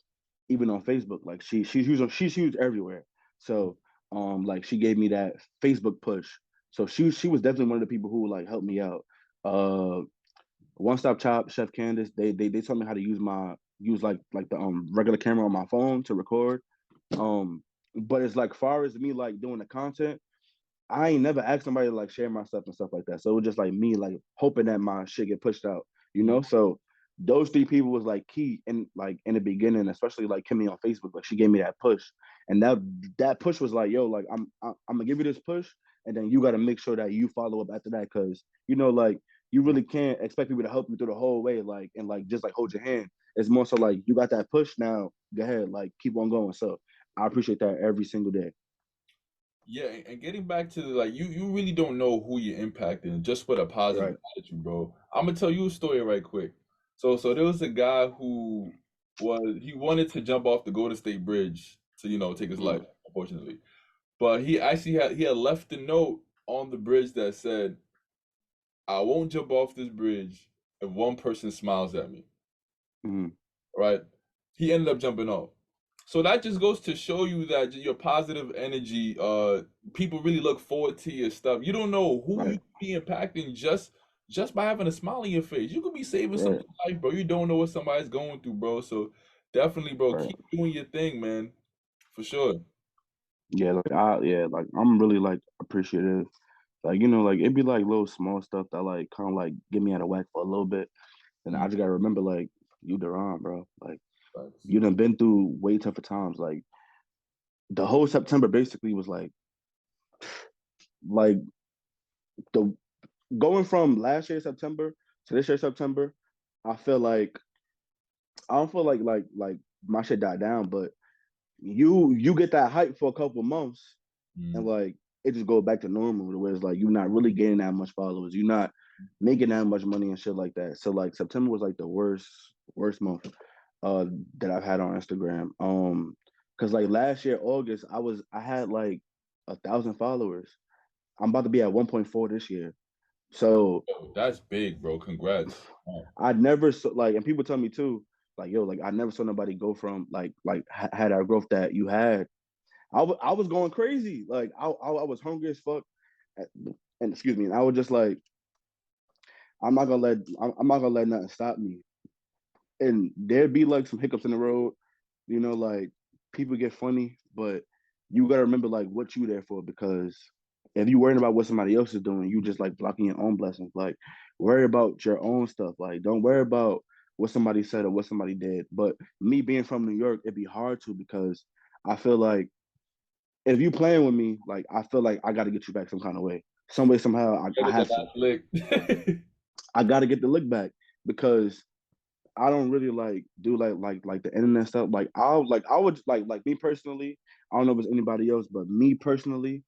[SPEAKER 2] even on Facebook. Like she's huge everywhere. So like she gave me that Facebook push. So she was definitely one of the people who like helped me out. Uh One Stop Chop, Chef Candace, they told me how to use like the regular camera on my phone to record. Um, but it's like far as me like doing the content, I ain't never asked somebody to like share my stuff and stuff like that. So it was just like me like hoping that my shit get pushed out, you
[SPEAKER 1] mm,
[SPEAKER 2] know? So those three people was like key in like in the beginning, especially like Kimmy on Facebook. Like she gave me that push. And that push was like, yo, like I'm gonna give you this push, and then you gotta make sure that you follow up after that. Cause like you really can't expect people to help you through the whole way, like and like just like hold your hand. It's more so like you got that push now, go ahead, like keep on going. So I appreciate that every single day.
[SPEAKER 1] yeah, and getting back to like you really don't know who you're impacting just with a positive
[SPEAKER 2] Right.
[SPEAKER 1] attitude, bro. I'm gonna tell you a story right quick. So there was a guy who he wanted to jump off the Golden State Bridge to take his life,
[SPEAKER 2] Mm,
[SPEAKER 1] unfortunately. But he actually had left a note on the bridge that said, "I won't jump off this bridge if one person smiles at me."
[SPEAKER 2] mm,
[SPEAKER 1] Right? He ended up jumping off. So that just goes to show you that your positive energy, people really look forward to your stuff. You don't know who you
[SPEAKER 2] right.
[SPEAKER 1] could be impacting just by having a smile on your face. You could be saving
[SPEAKER 2] Right.
[SPEAKER 1] someone's life, bro. You don't know what somebody's going through, bro. So definitely, bro,
[SPEAKER 2] Right.
[SPEAKER 1] keep doing your thing, man. For sure.
[SPEAKER 2] Like I'm really like appreciative. Like, like it'd be like little small stuff that like kind of like get me out of whack for a little bit. And I
[SPEAKER 1] Mm,
[SPEAKER 2] just gotta remember like you Daron, bro. Like
[SPEAKER 1] facts.
[SPEAKER 2] you done been through way tougher times. Like the whole September basically was like the going from last year September to this year September, I feel like I don't feel like my shit died down, but you get that hype for a couple months and
[SPEAKER 1] Mm.
[SPEAKER 2] like it just goes back to normal where it's like you're not really getting that much followers, you're not making that much money and shit like that. So like September was like the worst month uh that I've had on Instagram. Because like last year August I had like 1,000 followers. I'm about to be at 1.4 this year. So
[SPEAKER 1] Yo, that's big, bro. Congrats. Oh,
[SPEAKER 2] I never saw like, and people tell me too, like yo, like I never saw nobody go from had our growth that you had. I was going crazy. Like I was hungry as fuck, and excuse me, and I was just like, I'm not gonna let nothing stop me. And there'd be like some hiccups in the road, like people get funny, but you gotta remember like what you there for because if you worrying about what somebody else is doing, you just like blocking your own blessings. Like worry about your own stuff. Like don't worry about what somebody said or what somebody did. But me being from New York, it'd be hard to because I feel like if you playing with me, like I feel like I got to get you back some kind of way, some way, somehow. I
[SPEAKER 1] better than
[SPEAKER 2] have to.
[SPEAKER 1] that lick.
[SPEAKER 2] I got to get the lick back because I don't really like do like the internet stuff. Like I would like me personally. I don't know if it's anybody else, but me personally,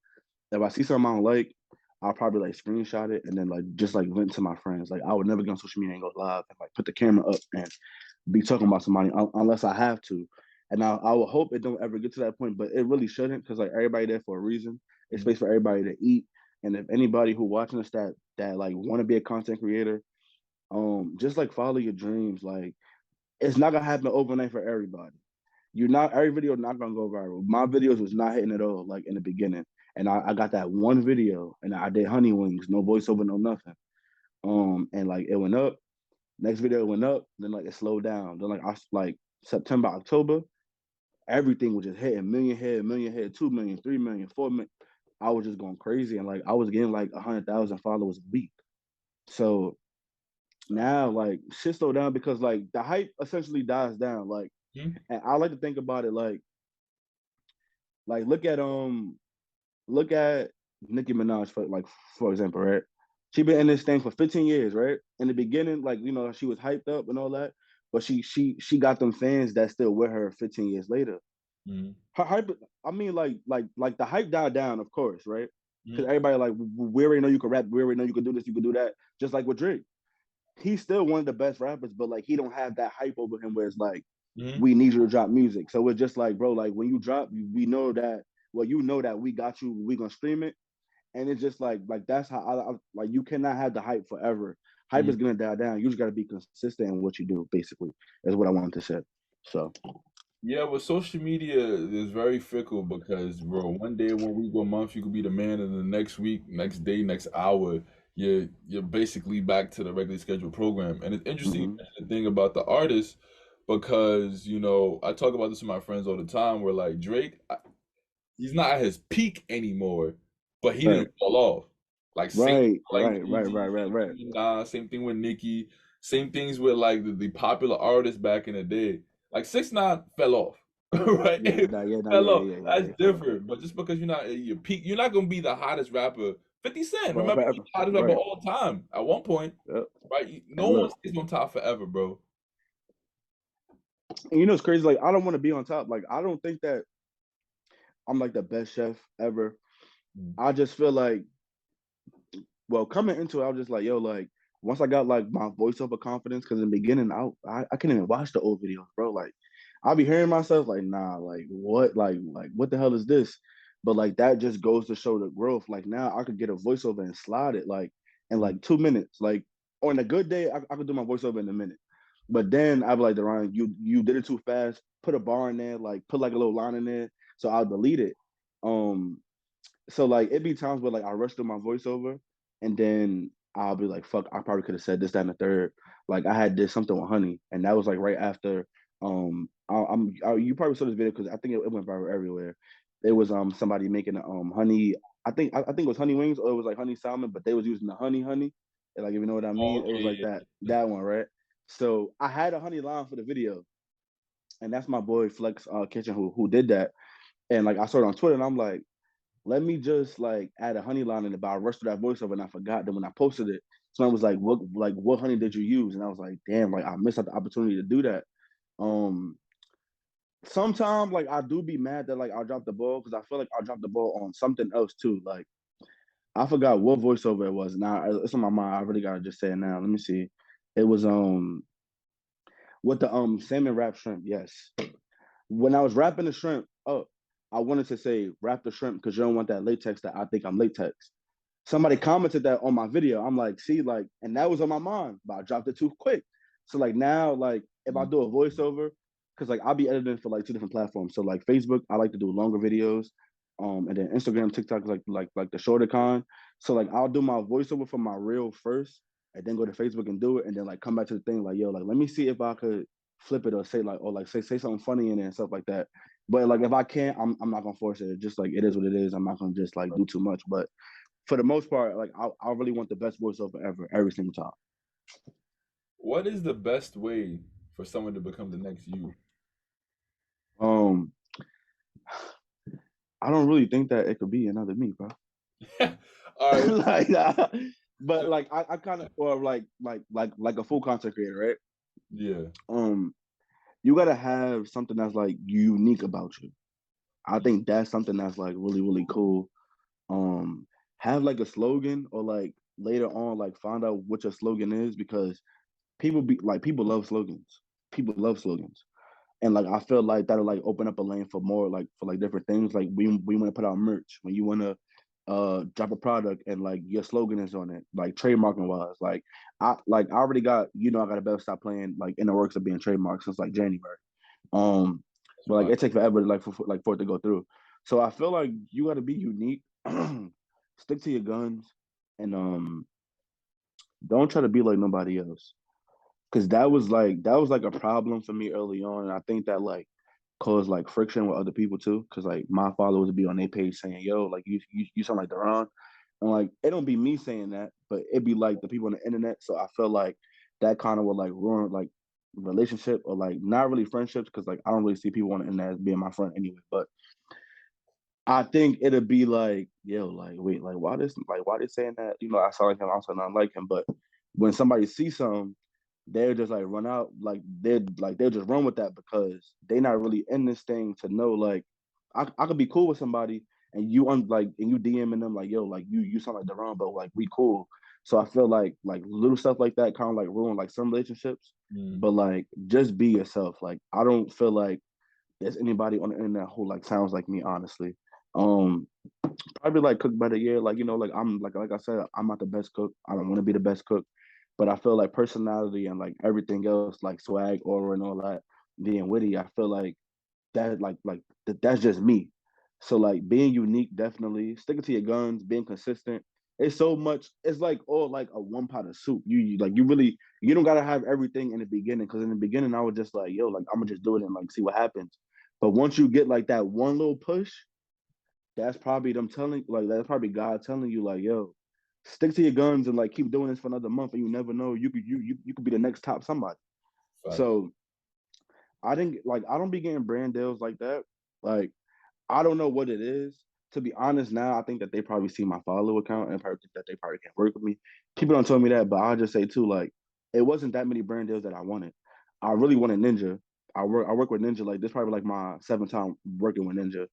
[SPEAKER 2] if I see something I don't like, I'll probably like screenshot it and then like just like vent to my friends. Like I would never get on social media and go live and like put the camera up and be talking about somebody unless I have to. And I would hope it don't ever get to that point, but it really shouldn't because like everybody there for a reason. It's
[SPEAKER 1] Mhm.
[SPEAKER 2] space for everybody to eat. And if anybody who watching us that like want to be a content creator, just like follow your dreams. Like it's not gonna happen overnight for everybody. You're not every video not gonna go viral. My videos was not hitting at all, like in the beginning. And I got that one video and I did honey wings, no voiceover, no nothing. And like it went up. Next video went up, then like it slowed down. Then like I like September, October, everything was just hitting million hit, 2 million, 3 million, 4 million. I was just going crazy and like I was getting like 100,000 followers a week. So now like shit slowed down because like the hype essentially dies down. Like,
[SPEAKER 1] Mhm.
[SPEAKER 2] and I like to think about it like look at Nicki Minaj for example, right? She been in this thing for 15 years, right? In the beginning, like she was hyped up and all that, but she got them fans that still with her 15 years later.
[SPEAKER 1] Mhm.
[SPEAKER 2] Her hype, I mean, like the hype died down, of course, right? Because
[SPEAKER 1] Mhm.
[SPEAKER 2] everybody like we already know you can rap, we already know you can do this, you can do that. Just like with Drake, he's still one of the best rappers, but like he don't have that hype over him where it's like
[SPEAKER 1] Mhm.
[SPEAKER 2] we need you to drop music. So it's just like, bro, like when you drop, we know that. Well, you know that we got you. We gonna stream it, and it's just like that's how I like. You cannot have the hype forever. Hype is
[SPEAKER 1] Mhm.
[SPEAKER 2] gonna die down. You just gotta be consistent in what you do. Basically, is what I wanted to say. So.
[SPEAKER 1] Yeah, but social media is very fickle because, bro, one day, one week, 1 month, you could be the man, and the next week, next day, next hour, you're basically back to the regularly scheduled program. And it's interesting you
[SPEAKER 2] Hmm.
[SPEAKER 1] mentioned the thing about the artist because, I talk about this with my friends all the time. Where like Drake, he's not at his peak anymore, but he
[SPEAKER 2] Right.
[SPEAKER 1] didn't fall off. Like same
[SPEAKER 2] Right.
[SPEAKER 1] like
[SPEAKER 2] Right. Right.
[SPEAKER 1] Jay-Z,
[SPEAKER 2] Right. Right.
[SPEAKER 1] same
[SPEAKER 2] Right.
[SPEAKER 1] thing with Nas, same thing with Nicki, same things with like the popular artists back in the day. Like 6ix9ine fell off, right?
[SPEAKER 2] Yeah. That. Yeah. Nah,
[SPEAKER 1] Fell
[SPEAKER 2] yeah.
[SPEAKER 1] off.
[SPEAKER 2] Yeah. Yeah. Yeah.
[SPEAKER 1] That's
[SPEAKER 2] Yeah. Fair enough.
[SPEAKER 1] different. But just because you're not at your peak, you're not gonna be the hottest rapper. 50 Cent, remember he's
[SPEAKER 2] Forever.
[SPEAKER 1] the hottest rapper
[SPEAKER 2] Right.
[SPEAKER 1] all time at one point,
[SPEAKER 2] Yep.
[SPEAKER 1] right? No
[SPEAKER 2] And
[SPEAKER 1] one
[SPEAKER 2] look,
[SPEAKER 1] stays on top forever, bro.
[SPEAKER 2] and it's crazy. Like I don't want to be on top. Like I don't think that I'm like the best chef ever.
[SPEAKER 1] Mm.
[SPEAKER 2] I just feel like, well, coming into it, I was just like, yo, like once I got like my voiceover confidence, because in the beginning, I couldn't even watch the old videos, bro. Like I'll be hearing myself like, nah, like what the hell is this? But like that just goes to show the growth. Like now I could get a voiceover and slide it like in
[SPEAKER 1] Mm.
[SPEAKER 2] like 2 minutes. Like on a good day, I could do my voiceover in a minute. But then I'd be like, Daron, you did it too fast. Put a bar in there, like put like a little line in there. So I'll delete it. Um, so like it'd be times where like I rush through my voiceover and then I'll be like, fuck, I probably could have said this, that, and the third. Like I had did something with honey, and that was like right after you probably saw this video because I think it went viral everywhere. It was somebody making honey. I think it was honey wings or it was like honey salmon, but they was using the honey. And, like if you know what I mean, it was like
[SPEAKER 1] Okay.
[SPEAKER 2] that one, right? So I had a honey line for the video, and that's my boy Flex Kitchen who did that. And like I saw it on Twitter, and I'm like, let me just like add a honey line in it. But I rushed through that voiceover and I forgot that when I posted it, someone was what honey did you use? And I was like, damn, like I missed out the opportunity to do that. Um, Sometimes like I do be mad that like I dropped the ball because I feel like I dropped the ball on something else too. Like I forgot what voiceover it was. Now it's on my mind. I really gotta just say it now. Let me see. It was with the salmon wrap shrimp. Yes, when I was wrapping the shrimp up, I wanted to say wrap the shrimp because you don't want that latex that I think I'm latex. Somebody commented that on my video. I'm like, see, like, and that was on my mind, but I dropped it too quick. So like now, like if I
[SPEAKER 1] Mm.
[SPEAKER 2] do a voiceover, because like I'll be editing for like two different platforms. So like Facebook, I like to do longer videos. And then Instagram, TikTok, like the shorter con. So like I'll do my voiceover for my reel first, and then go to Facebook and do it, and then like come back to the thing like, yo, like let me see if I could flip it or say like or like say something funny in it and stuff like that. But like if I can't, I'm not gonna force it. Just like it is what it is. I'm not gonna just like do too much. But for the most part, like I really want the best voiceover ever, every single time.
[SPEAKER 1] What is the best way for someone to become the next you?
[SPEAKER 2] Um, I don't really think that it could be another me, bro.
[SPEAKER 1] All right.
[SPEAKER 2] like, but like I kind of or like a full content creator, right?
[SPEAKER 1] Yeah.
[SPEAKER 2] Um, you gotta have something that's like unique about you. I think that's something that's like really, really cool. Um, have like a slogan or like later on, like find out what your slogan is because people love slogans. People love slogans. And like I feel like that'll like open up a lane for more like for like different things. Like we want to put out merch when you want to drop a product and like your slogan is on it, like trademarking wise. I already got I got a better stop playing like in the works of being trademarked since like January. Um,
[SPEAKER 1] That's
[SPEAKER 2] but like
[SPEAKER 1] fine.
[SPEAKER 2] it takes forever like for it to go through. So I feel like you got to be unique, stick to your guns, and don't try to be like nobody else because that was like a problem for me early on. And I think that like caused like friction with other people too. Because like my followers would be on their page saying, "Yo, like you sound like Daron," and like it don't be me saying that, but it be like the people on the internet. So I feel like that kind of would like ruin like relationship or like not really friendships because like I don't really see people on the internet as being my friend anyway. But I think it'll be like, yo, like, wait, why they saying that? I saw like him, I also not like him. But when somebody sees something, they'll just like run out, they'll just run with that because they're not really in this thing to know like I could be cool with somebody and and you DMing them like, yo, like you sound like Daron, but like we cool. So I feel like little stuff like that kind of like ruin like some relationships.
[SPEAKER 1] Mm.
[SPEAKER 2] But like just be yourself. Like I don't feel like there's anybody on the internet who like sounds like me, honestly. Um, Probably like cook by the year. Like like I'm like I said, I'm not the best cook. I don't want to be the best cook, but I feel like personality and like everything else, like swag, aura, and all that, being witty. I feel like that's just me. So like being unique, definitely sticking to your guns, being consistent. It's so much. It's like all like a one pot of soup. You don't gotta have everything in the beginning because in the beginning I was just like yo like I'm gonna just do it and like see what happens. But once you get like that one little push, that's probably God telling you like yo, stick to your guns and like keep doing this for another month and you never know you could be the next top somebody.
[SPEAKER 1] Facts.
[SPEAKER 2] So I don't be getting brand deals like that. Like I don't know what it is. To be honest, now I think that they probably see my follow account and probably think that they probably can't work with me. People don't tell me that, but I'll just say too, like it wasn't that many brand deals that I wanted. I really wanted Ninja. I work with Ninja like this probably like my seventh time working with Ninja.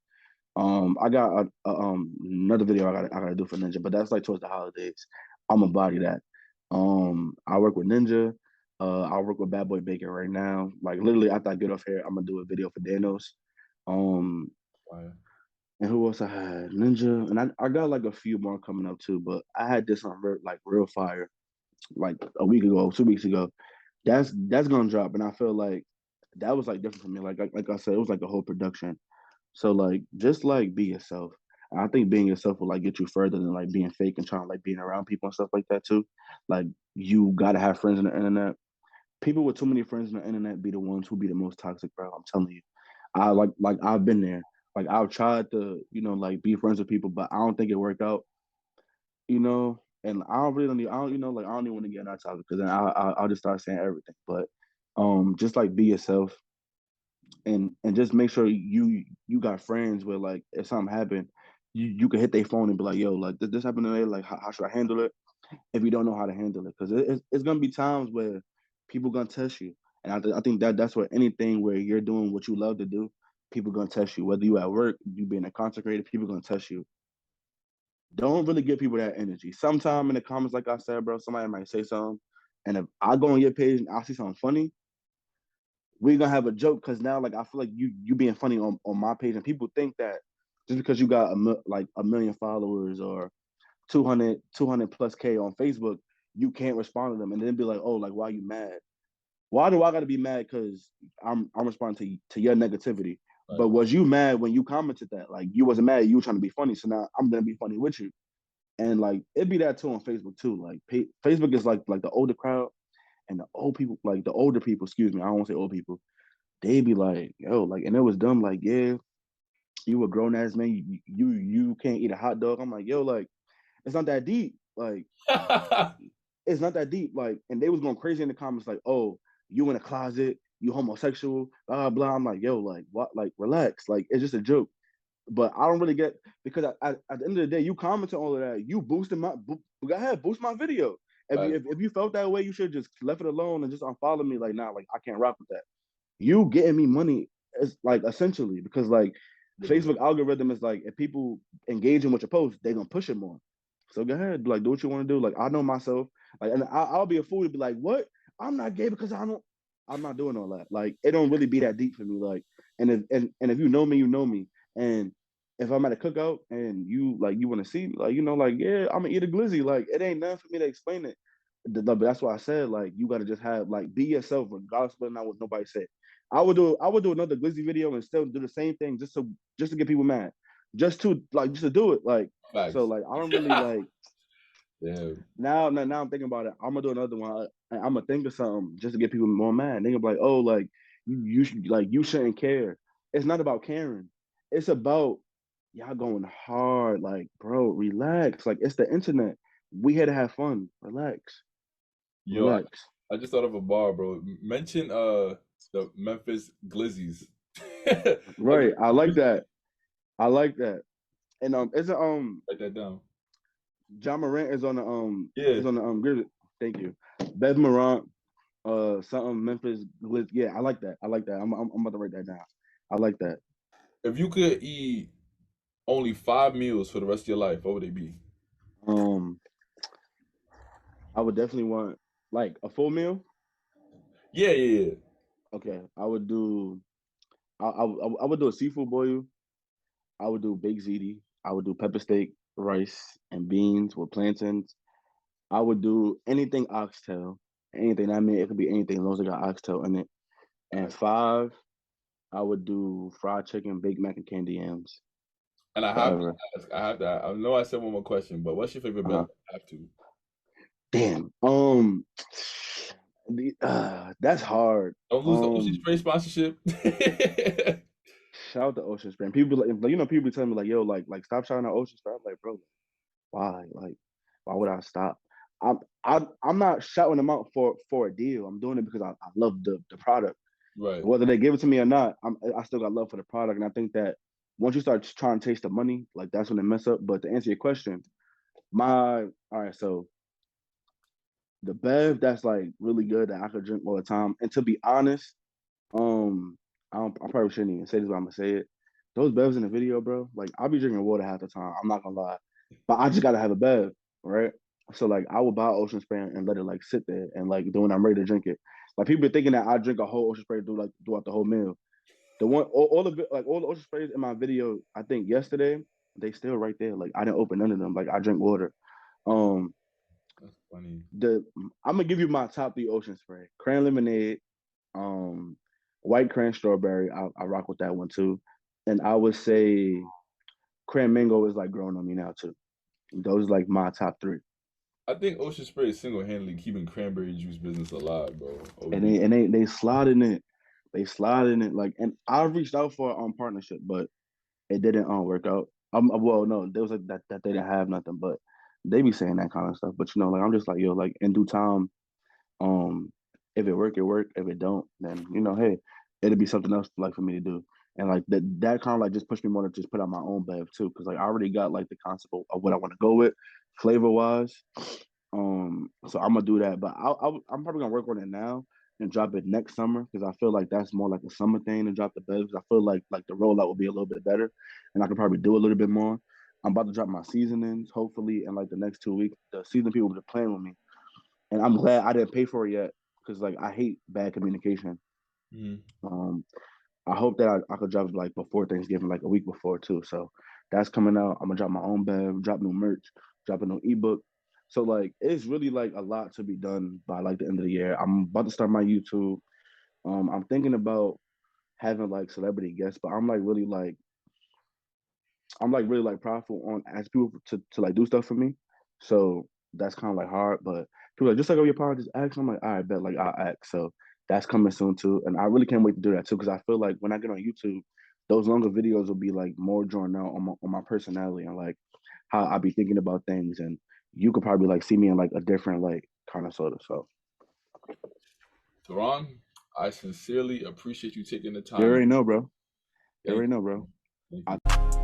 [SPEAKER 2] I got another video I gotta do for Ninja, but that's like towards the holidays. I'm gonna body that. I work with Ninja. I work with Bad Boy Baker right now. Like literally after I get off here, I'm gonna do a video for Danos. Um,
[SPEAKER 1] Fire.
[SPEAKER 2] and who else I had? Ninja, and I got like a few more coming up too. But I had this on like real fire like a week ago, 2 weeks ago. That's gonna drop, and I feel like that was like different for me. Like I said, it was like a whole production. So like just like be yourself. I think being yourself will like get you further than like being fake and trying to like being around people and stuff like that too. Like you gotta have friends on the internet. People with too many friends on the internet be the ones who be the most toxic, bro. I'm telling you. I I've been there. Like I've tried to, like be friends with people, but I don't think it worked out, And I don't, like I don't even want to get on that topic because then I'll just start saying everything. But just like be yourself and just make sure you got friends where like if something happened, you can hit their phone and be like, yo, like this happened today, like how should I handle it? If you don't know how to handle it, because it's gonna be times where people gonna test you, and I think that's where anything where you're doing what you love to do, people gonna test you. Whether you at work, you being a content creator, people gonna test you. Don't really give people that energy. Sometime in the comments, like I said, bro, somebody might say something, and if I go on your page and I see something funny, we're gonna have a joke because now like I feel like you being funny on my page and people think that just because you got like a million followers or 200 plus K on Facebook, you can't respond to them and then be like, oh, like why you mad? Why do I gotta be mad? Because I'm responding to your negativity. But
[SPEAKER 1] Facts.
[SPEAKER 2] was you mad when you commented that? Like you wasn't mad, you were trying to be funny. So now I'm gonna be funny with you. And like it be that too on Facebook too. Like Facebook is like the older crowd and the old people, like the older people, excuse me, I don't want to say old people, they be like, yo, like, and it was dumb, like, yeah, you a grown ass man, you can't eat a hot dog. I'm like, yo, like, it's not that deep. Like, it's not that deep. Like, and they was going crazy in the comments, like, oh, you in a closet, you homosexual, blah blah. I'm like, yo, like, what? Like, relax. Like, it's just a joke. But I don't really get because at the end of the day, you commented all of that, you boosted go ahead, boost my video. If you felt that way, you should just left it alone and just unfollow me. Like, nah, like I can't rock with that. You getting me money is like essentially because like Facebook algorithm is like if people engaging with your post, they gonna push it more. So go ahead, like do what you want to do. Like I know myself, like, and I'll be a fool to be like, what? I'm not gay because I don't. I'm not doing all that. Like it don't really be that deep for me. Like, and if you know me, you know me. And if I'm at a cookout and you like you want to see me, like like yeah, I'm gonna eat a glizzy. Like it ain't nothing for me to explain it. But that's why I said like you got to just have like be yourself regardless of not what nobody said. I would do another glizzy video and still do the same thing just to get people mad, just to do it. Like so
[SPEAKER 1] Facts.
[SPEAKER 2] like I don't really like
[SPEAKER 1] Yeah.
[SPEAKER 2] now I'm thinking about it. I'm gonna do another one. I'm gonna think of something just to get people more mad. They gonna be like, oh, like you shouldn't care. It's not about caring. It's about y'all going hard. Like, bro, relax. Like it's the internet. We here to have fun. Relax.
[SPEAKER 1] Yo,
[SPEAKER 2] Relax.
[SPEAKER 1] I just thought of a bar, bro. Mention the Memphis Glizzies.
[SPEAKER 2] Right. I like that. I like that. And isn't
[SPEAKER 1] Write that down.
[SPEAKER 2] John Morant
[SPEAKER 1] Yeah.
[SPEAKER 2] is on the Grizzlies. Thank you. Bev Morant, something Memphis Glitz. Yeah, I like that. I like that. I'm about to write that down. I like that.
[SPEAKER 1] If you could eat only 5 meals for the rest of your life, what would they be?
[SPEAKER 2] Um, I would definitely want like a full meal.
[SPEAKER 1] Yeah, yeah, yeah.
[SPEAKER 2] Okay, I would do. I would do a seafood boil. I would do baked ziti. I would do pepper steak, rice, and beans with plantains. I would do anything oxtail. Anything. I mean, it could be anything as long as it got oxtail in it. And
[SPEAKER 1] Facts.
[SPEAKER 2] five, I would do fried chicken, baked mac and candy yams
[SPEAKER 1] And I have to
[SPEAKER 2] forever.
[SPEAKER 1] ask, I have to. I know I said one more question, but what's your favorite beverage?
[SPEAKER 2] Uh-huh.
[SPEAKER 1] I have to.
[SPEAKER 2] Damn. That's hard.
[SPEAKER 1] Don't lose the Ocean Spray sponsorship.
[SPEAKER 2] Shout out to Ocean Spray. And people people be telling me like, yo, stop shouting out Ocean Spray. I'm like, bro, why? Like, why would I stop? I'm not shouting them out for a deal. I'm doing it because I love the product.
[SPEAKER 1] Right.
[SPEAKER 2] Whether they give it to me or not, I still got love for the product. And I think that once you start trying to taste the money, like that's when they mess up. But to answer your question, all right, so the bev that's like really good that I could drink all the time. And to be honest, um, I probably shouldn't even say this, but I'm gonna say it. Those bevs in the video, bro, like I'll be drinking water half the time. I'm not gonna lie, but I just gotta have a bev, right? So like I would buy Ocean Spray and let it like sit there and like when I'm ready to drink it. Like people be thinking that I drink a whole Ocean Spray throughout the whole meal. The one all of it like all the Ocean Sprays in my video, I think yesterday, they still right there. Like I didn't open none of them. Like I drink water. Um,
[SPEAKER 1] That's funny.
[SPEAKER 2] the I'm gonna give you my top three Ocean Spray: cran lemonade, um, white cran strawberry. I rock with that one too, and I would say cran mango is like growing on me now too. Those like my top three,
[SPEAKER 1] I think Ocean Spray is single handedly keeping cranberry juice business alive, bro.
[SPEAKER 2] and
[SPEAKER 1] OD.
[SPEAKER 2] they sliding it, like, and I reached out for partnership, but it didn't work out. Well, no, there was like that they didn't have nothing, but they be saying that kind of stuff. But like I'm just like yo, like in due time, Um, if it work, it work. If it don't, then hey, it'll be something else like for me to do. And like that kind of like just pushed me more to just put out my own bev too, because like I already got like the concept of what I want to go with, flavor wise. So I'm gonna do that, but I'm probably gonna work on it now and drop it next summer because I feel like that's more like a summer thing to drop the bevs. I feel like the rollout will be a little bit better, and I can probably do a little bit more. I'm about to drop my seasonings hopefully in like the next 2 weeks. The season people will be playing with me, and I'm glad I didn't pay for it yet because like I hate bad communication.
[SPEAKER 1] Mhm.
[SPEAKER 2] Um, I hope that I could drop it like before Thanksgiving, like a week before too. So that's coming out. I'm gonna drop my own bev, drop new merch, drop a new ebook. So like it's really like a lot to be done by like the end of the year. I'm about to start my YouTube. I'm thinking about having like celebrity guests, but I'm like really like prideful on asking people to like do stuff for me. So that's kind of like hard. But people are like just like oh your power just ask. I'm like all right, bet like I'll ask. So that's coming soon too, and I really can't wait to do that too because I feel like when I get on YouTube, those longer videos will be like more drawn out on my personality and like how I be thinking about things, and you could probably like see me in like a different like kind of sort of. So
[SPEAKER 1] Daron, I sincerely appreciate you taking the
[SPEAKER 2] you
[SPEAKER 1] time.
[SPEAKER 2] already know, bro. You
[SPEAKER 1] Thank
[SPEAKER 2] already know,
[SPEAKER 1] you.
[SPEAKER 2] bro.
[SPEAKER 1] Thank
[SPEAKER 2] I
[SPEAKER 1] you.